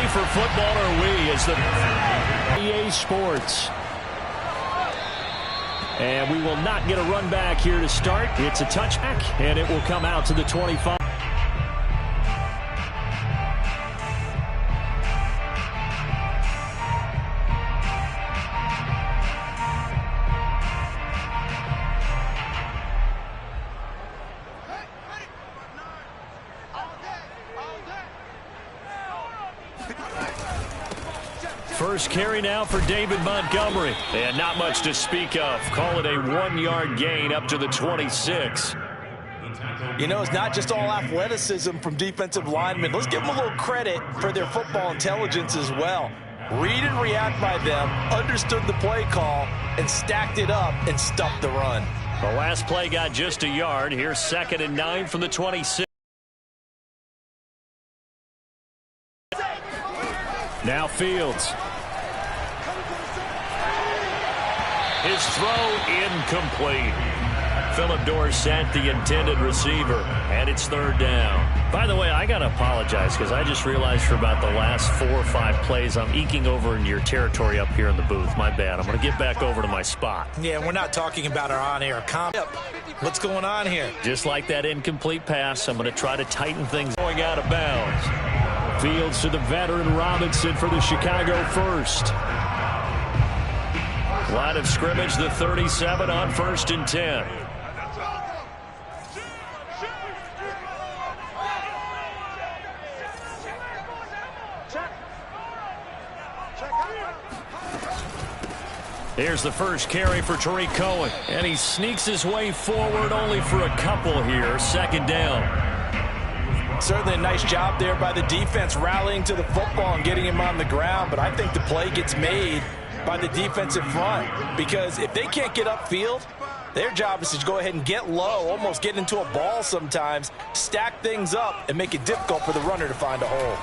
ready for football, are we, as the EA Sports. And we will not get a run back here to start. It's a touchback, and it will come out to the 25. First carry now for David Montgomery. And not much to speak of. Call it a 1-yard gain up to the 26. You know, it's not just all athleticism from defensive linemen. Let's give them a little credit for their football intelligence as well. Read and react by them, understood the play call, and stacked it up and stuffed the run. The last play got just a yard. Here's 2nd and 9 from the 26. Now Fields. His throw incomplete. Philip Dorsett, the intended receiver, and it's 3rd down. By the way, I got to apologize because I just realized for about the last 4 or 5 plays I'm eking over into your territory up here in the booth. My bad. I'm going to get back over to my spot. Yeah, we're not talking about our on-air comment. What's going on here? Just like that incomplete pass, I'm going to try to tighten things going out of bounds. Fields to the veteran Robinson for the Chicago first. Line of scrimmage, the 37 on 1st and 10. Here's the first carry for Tariq Cohen. And he sneaks his way forward only for a couple here. 2nd down. Certainly a nice job there by the defense rallying to the football and getting him on the ground. But I think the play gets made by the defensive front, because if they can't get upfield, their job is to go ahead and get low, almost get into a ball sometimes, stack things up, and make it difficult for the runner to find a hole.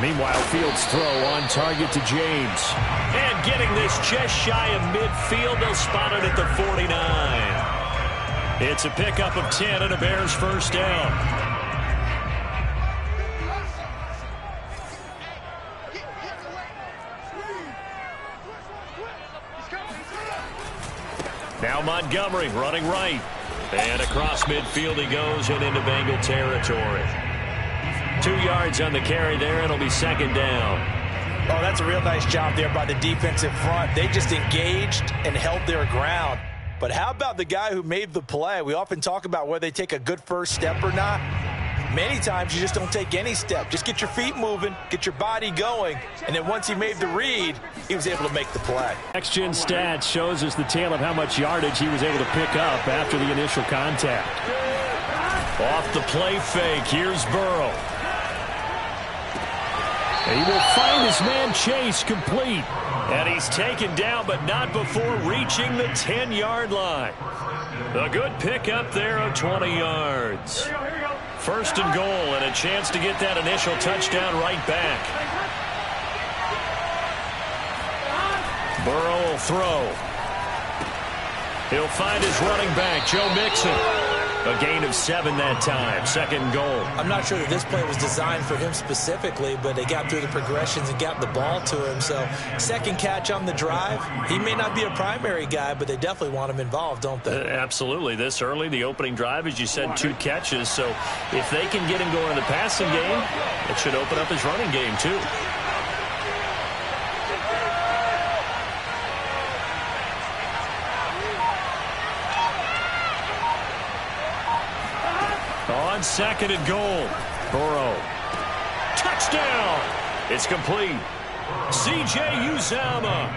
Meanwhile, Fields' throw on target to James. And getting this just shy of midfield, they'll spot it at the 49. It's a pickup of 10 and a Bears first down. Now Montgomery running right. And across midfield he goes and into Bengal territory. 2 yards on the carry there, and it'll be 2nd down. Oh, that's a real nice job there by the defensive front. They just engaged and held their ground. But how about the guy who made the play? We often talk about whether they take a good first step or not. Many times you just don't take any step. Just get your feet moving, get your body going, and then once he made the read, he was able to make the play. Next-gen stats shows us the tale of how much yardage he was able to pick up after the initial contact. Off the play fake, here's Burrow. He will find his man Chase complete. And he's taken down, but not before reaching the 10-yard line. A good pickup there of 20 yards. 1st and goal, and a chance to get that initial touchdown right back. Burrow will throw. He'll find his running back, Joe Mixon. A gain of 7 that time. 2nd goal. I'm not sure that this play was designed for him specifically, but they got through the progressions and got the ball to him. So 2nd catch on the drive. He may not be a primary guy, but they definitely want him involved, don't they? Absolutely. This early, the opening drive, as you said, 2 catches. So if they can get him going in the passing game, it should open up his running game too. On 2nd and goal, Burrow. Touchdown! It's complete. C.J. Uzomah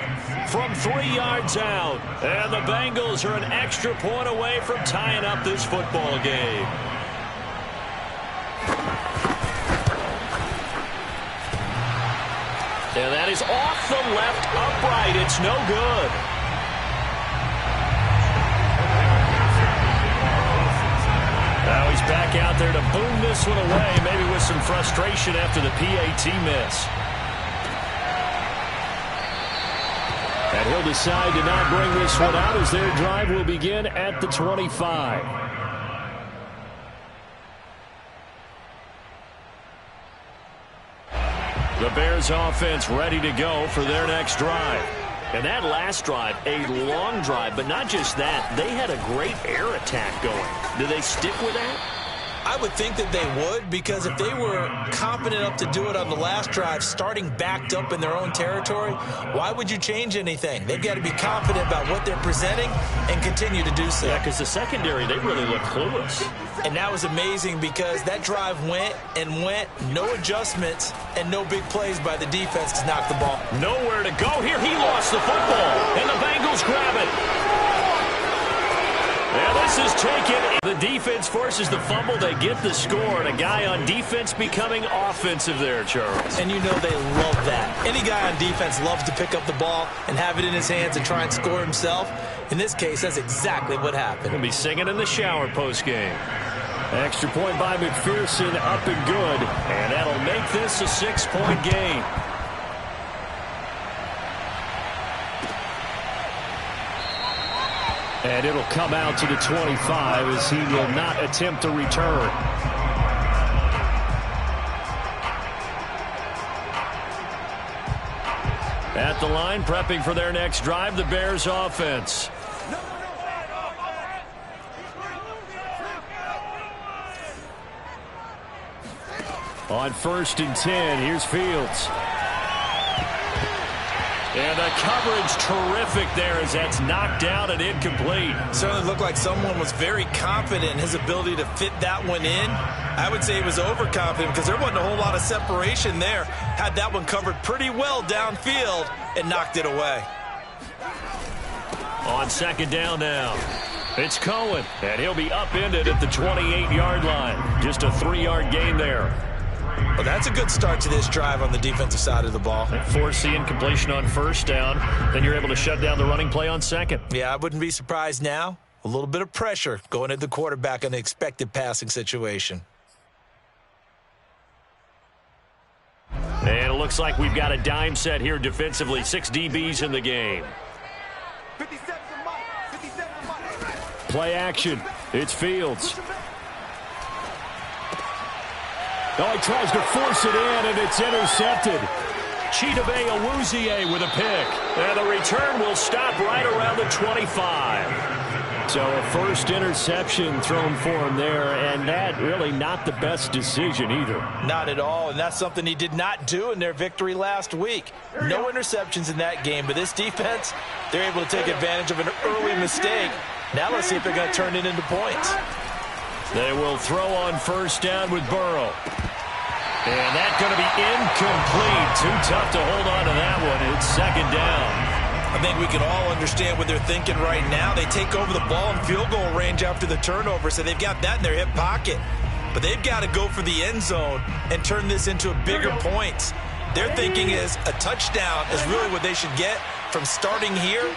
from 3 yards out. And the Bengals are an extra point away from tying up this football game. And that is off the left upright. It's no good. Now he's back out there to boom this one away, maybe with some frustration after the PAT miss. And he'll decide to not bring this one out as their drive will begin at the 25. The Bears offense ready to go for their next drive. And that last drive, a long drive, but not just that. They had a great air attack going. Do they stick with that? I would think that they would, because if they were confident enough to do it on the last drive, starting backed up in their own territory, why would you change anything? They've got to be confident about what they're presenting and continue to do so. Yeah, because the secondary, they really look clueless. And that was amazing because that drive went and went, no adjustments, and no big plays by the defense to knock the ball. Nowhere to go here. He lost the football, and the Bengals grab it. And this is taken. The defense forces the fumble. They get the score, and a guy on defense becoming offensive there, Charles. And you know they love that. Any guy on defense loves to pick up the ball and have it in his hands and try and score himself. In this case, that's exactly what happened. He'll be singing in the shower post-game. Extra point by McPherson, up and good. And that'll make this a 6-point game. And it'll come out to the 25 as he will not attempt to return. At the line, prepping for their next drive, the Bears offense. On 1st and 10, here's Fields. And the coverage terrific there as that's knocked out and incomplete. Certainly looked like someone was very confident in his ability to fit that one in. I would say he was overconfident because there wasn't a whole lot of separation there. Had that one covered pretty well downfield and knocked it away. On 2nd down now, it's Cohen, and he'll be upended at the 28-yard line. Just a 3-yard gain there. Well, that's a good start to this drive on the defensive side of the ball. Force the incompletion on 1st down. Then you're able to shut down the running play on 2nd. Yeah, I wouldn't be surprised now. A little bit of pressure going at the quarterback in the expected passing situation. And it looks like we've got a dime set here defensively. 6 DBs in the game. Play action. It's Fields. Oh, he tries to force it in, and it's intercepted. Chidobe Awuzie with a pick. And the return will stop right around the 25. So a first interception thrown for him there, and that really not the best decision either. Not at all, and that's something he did not do in their victory last week. No interceptions in that game, but this defense, they're able to take advantage of an early mistake. Now let's see if they're going to turn it into points. They will throw on 1st down with Burrow. And that's going to be incomplete. Too tough to hold on to that one. It's 2nd down. I think we can all understand what they're thinking right now. They take over the ball in field goal range after the turnover, so they've got that in their hip pocket. But they've got to go for the end zone and turn this into a bigger points. Their thinking is a touchdown is really what they should get from starting here.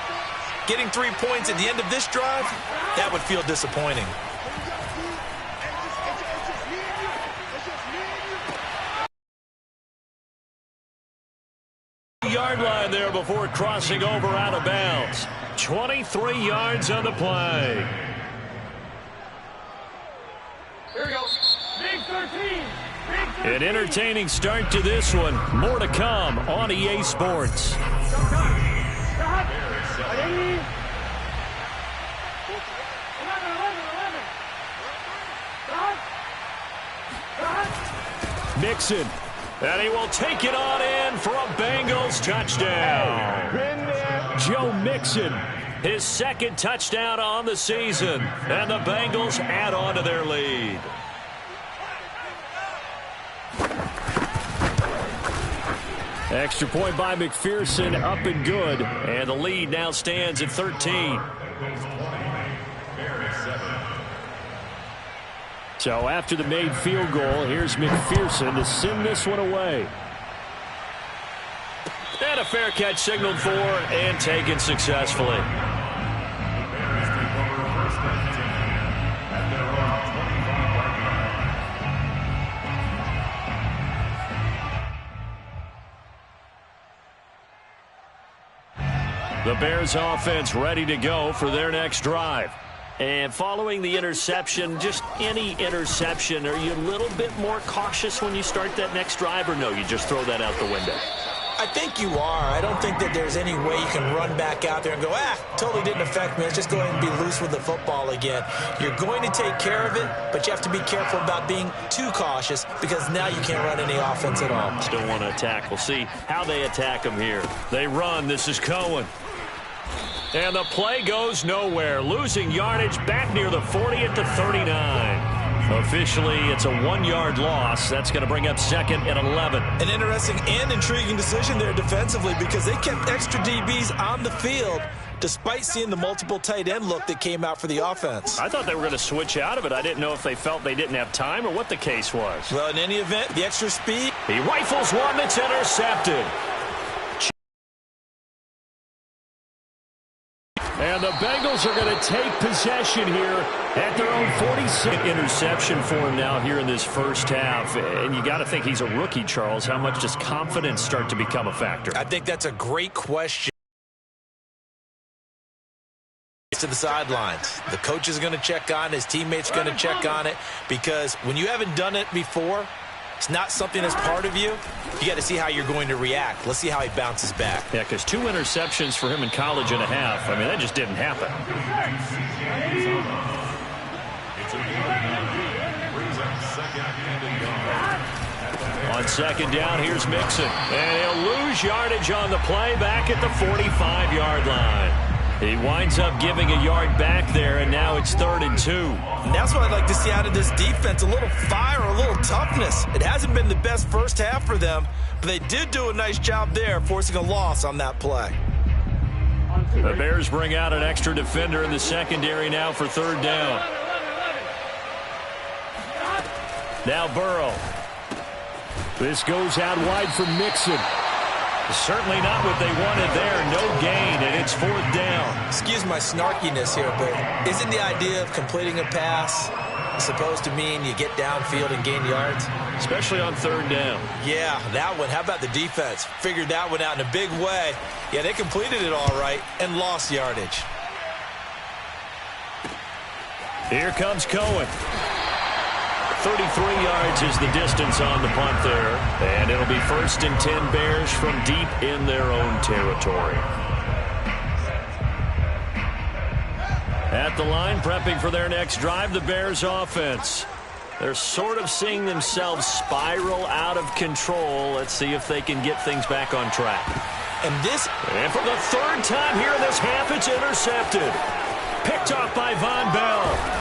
Getting 3 points at the end of this drive, that would feel disappointing. Yard line there before crossing over out of bounds. 23 yards on the play. Here we go. Big 13. An entertaining start to this one. More to come on EA Sports. Mixon. And he will take it on in for a Bengals touchdown. Joe Mixon, his 2nd touchdown on the season. And the Bengals add on to their lead. Extra point by McPherson, up and good. And the lead now stands at 13. So after the made field goal, here's McPherson to send this one away. And a fair catch signaled for and taken successfully. The Bears offense ready to go for their next drive. And following the interception, just any interception, are you a little bit more cautious when you start that next drive, or no, you just throw that out the window? I think you are. I don't think that there's any way you can run back out there and go, totally didn't affect me. Let's just go ahead and be loose with the football again. You're going to take care of it, but you have to be careful about being too cautious because now you can't run any offense at all. Still want to attack. We'll see how they attack them here. They run. This is Cohen. And the play goes nowhere. Losing yardage back near the 40 at the 39. Officially, it's a 1-yard loss. That's going to bring up 2nd and 11. An interesting and intriguing decision there defensively because they kept extra DBs on the field despite seeing the multiple tight end look that came out for the offense. I thought they were going to switch out of it. I didn't know if they felt they didn't have time or what the case was. Well, in any event, the extra speed. He rifles one that's intercepted. And the Bengals are going to take possession here at their own 46. Interception for him now here in this first half. And you got to think he's a rookie, Charles. How much does confidence start to become a factor? I think that's a great question. To the sidelines. The coach is going to check on it. His teammates are going to check on it because when you haven't done it before, it's not something that's part of you. You got to see how you're going to react. Let's see how he bounces back. Yeah, because 2 interceptions for him in college and a half. I mean, that just didn't happen. On 2nd down, here's Mixon. And he'll lose yardage on the play back at the 45-yard line. He winds up giving a yard back there, and now it's 3rd and 2. And that's what I'd like to see out of this defense, a little fire, a little toughness. It hasn't been the best first half for them, but they did do a nice job there, forcing a loss on that play. The Bears bring out an extra defender in the secondary now for 3rd down. Now Burrow. This goes out wide for Mixon. Certainly not what they wanted there. No gain, and it's 4th down. Excuse my snarkiness here, but isn't the idea of completing a pass supposed to mean you get downfield and gain yards? Especially on 3rd down. Yeah, that one. How about the defense? Figured that one out in a big way. Yeah, they completed it all right and lost yardage. Here comes Cohen. 33 yards is the distance on the punt there. And it'll be 1st and 10 Bears from deep in their own territory. At the line, prepping for their next drive, the Bears offense. They're sort of seeing themselves spiral out of control. Let's see if they can get things back on track. And for the 3rd time here in this half, it's intercepted. Picked off by Von Bell.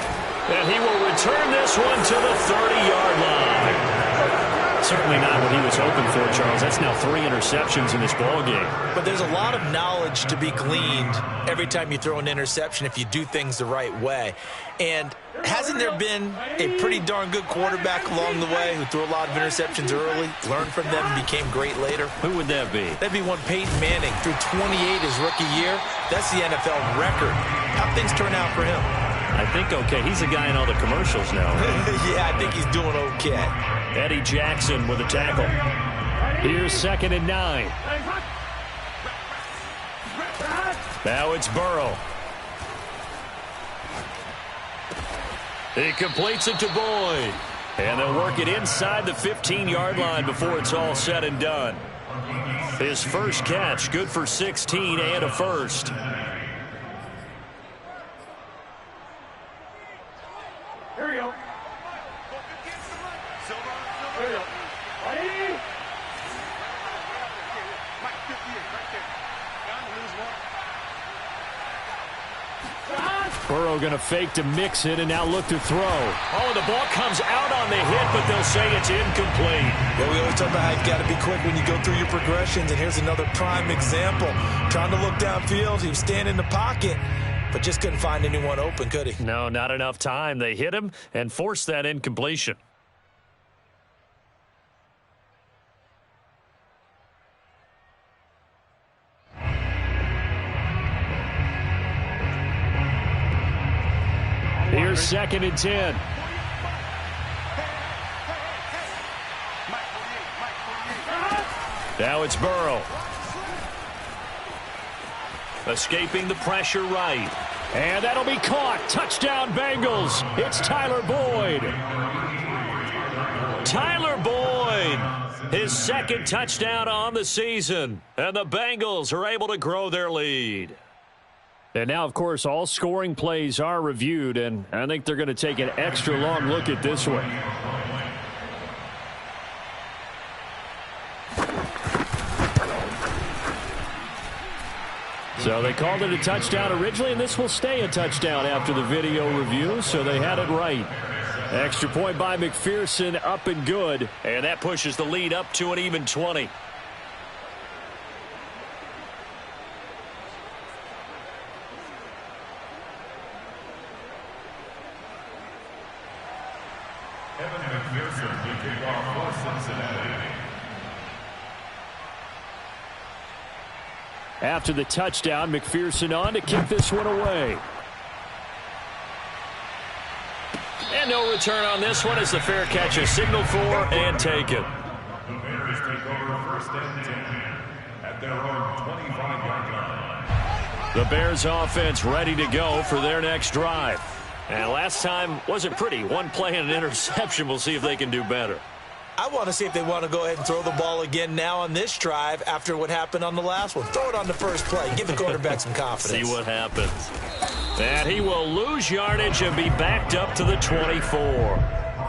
And he will return this one to the 30-yard line. Certainly not what he was hoping for, Charles. That's now 3 interceptions in this ballgame. But there's a lot of knowledge to be gleaned every time you throw an interception if you do things the right way. And hasn't there been a pretty darn good quarterback along the way who threw a lot of interceptions early, learned from them, and became great later? Who would that be? That'd be one Peyton Manning. Threw 28 his rookie year. That's the NFL record. How'd things turn out for him? I think okay. He's a guy in all the commercials now. Yeah, I think he's doing okay. Eddie Jackson with a tackle. Here's 2nd and 9. Now it's Burrow. He completes it to Boyd. And they'll work it inside the 15-yard line before it's all said and done. His first catch, good for 16 and a first. Here we go. Here we go. Ready? Burrow going to fake to mix it and now look to throw. Oh, the ball comes out on the hit, but they'll say it's incomplete. Yeah, we always talk about how you've got to be quick when you go through your progressions, and here's another prime example. Trying to look downfield, he was standing in the pocket, but just couldn't find anyone open, could he? No, not enough time. They hit him and forced that incompletion. Here's 2nd and 10. Now it's Burrow. Escaping the pressure right. And that'll be caught. Touchdown, Bengals. It's Tyler Boyd. Tyler Boyd, his second touchdown on the season. And the Bengals are able to grow their lead. And now, of course, all scoring plays are reviewed, and I think they're going to take an extra long look at this one. So they called it a touchdown originally, and this will stay a touchdown after the video review, so they had it right. Extra point by McPherson, up and good, and that pushes the lead up to an even 20. After the touchdown, McPherson on to kick this one away. And no return on this one as the fair catch is signaled for and taken. The Bears take over first and 10 at their own 25-yard line. The Bears offense ready to go for their next drive. And last time wasn't pretty. One play and an interception. We'll see if they can do better. I want to see if they want to go ahead and throw the ball again now on this drive after what happened on the last one. Throw it on the first play. Give the quarterback some confidence. See what happens. And he will lose yardage and be backed up to the 24.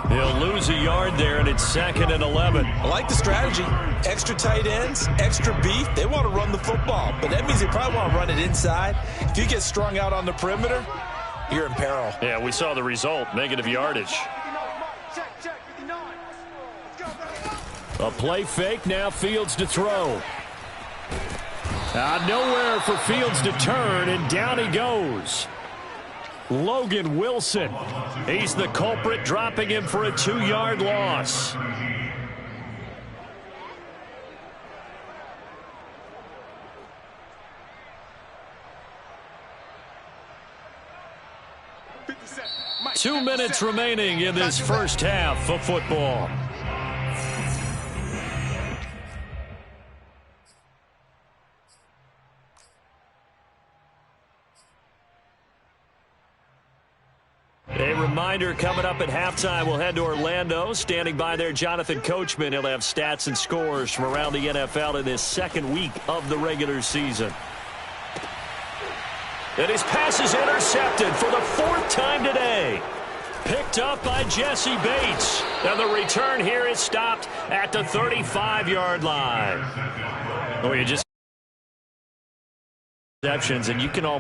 He'll lose a yard there, and it's 2nd and 11. I like the strategy. Extra tight ends, extra beef. They want to run the football, but that means they probably want to run it inside. If you get strung out on the perimeter, you're in peril. Yeah, we saw the result, negative yardage. A play fake, now Fields to throw. Nowhere for Fields to turn, and down he goes. Logan Wilson. He's the culprit, dropping him for a 2-yard loss. Two minutes remaining in this first half of football. A reminder, coming up at halftime, we'll head to Orlando. Standing by there, Jonathan Coachman. He'll have stats and scores from around the NFL in this second week of the regular season. And his pass is intercepted for the 4th time today. Picked up by Jesse Bates. And the return here is stopped at the 35-yard line. Oh, you just... and you can almost...